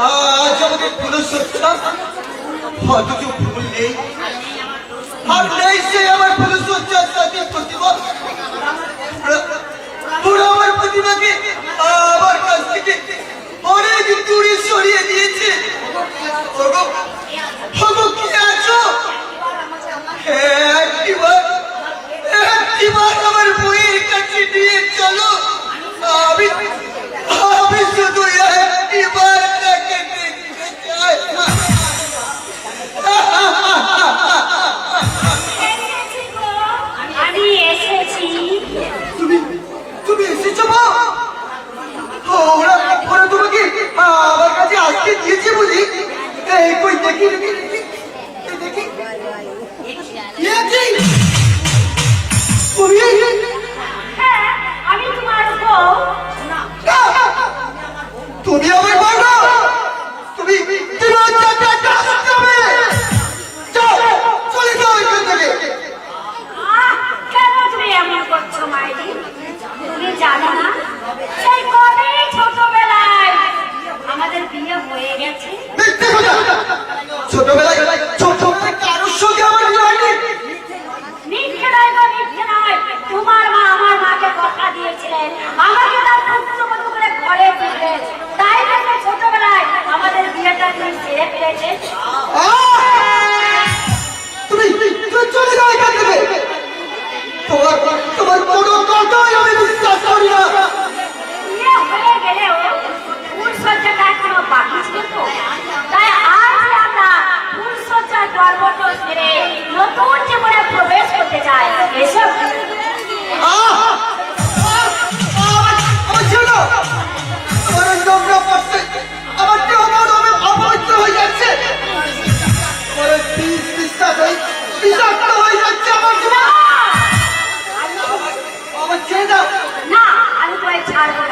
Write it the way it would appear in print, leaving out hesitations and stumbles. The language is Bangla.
আজ আমাদের কোনো সচ্ছা অথচ ভুল নেই, আর নেই সে আমার কোনো সচ্চার সাথে প্রতিভা। পুরো আমার প্রতিভাকে আমার কাছ থেকে অনেক দূরে সরিয়ে দিয়েছে। ওগো ওগো কে আছো? একটিবার আমার বইয়ের কাছে নিয়ে চলো। আমি আমি শুধু একটিবার তাকে দেখতে চাই। আমি এসেছি। তুমি এসেছো মা? ওরা ওরা তোমাকে আমার কাছে আসতে দিয়েছে বুঝি? এই কই দেখি দেখি দেখি দেখি হ্যাঁ, আমি তোমার বউ। তুমি আমার বউ না? তুমি চলে যাও এখান থেকে। কেন তুমি এমন করছো মাইরি? তুমি জানো না সেই কবে ছোটবেলায় আমাদের বিয়ে হয়ে গেছে? ছোটবেলায় কারোর সঙ্গে আমার বিয়ে মিথ্যে নয় গো, মিথ্যে নয়। তোমার মা আমার মাকে কথা দিয়েছিলেন আমাকে তার পুত্রবধূ করে ঘরে ফিরবে, তাই জন্য ছোটবেলায় আমাদের বিয়েটা তুমি ছেড়ে ফেলেছে। তুমি চলে যাও এখান থেকে। তোমার তোমার কোনো কথাই আমি বিশ্বাস করি না। বিয়ে হয়ে গেলেও ফুলসজ্জাটা এখনো বাকি ছিল তো, তাই আজ আমরা ফুলসজ্জার পর্বত ছেড়ে নতুন জীবনে প্রবেশ করতে চাই। এসব আমার ছিল আমার নোংরা পড়ছে, আমার দেহ মন অপবিত্র হয়ে যাচ্ছে, আমার বিষাক্ত হয়ে যাচ্ছে আমার জীবন। আমার ছেড়ে দাও। না, আমি তোমায় ছাড়বো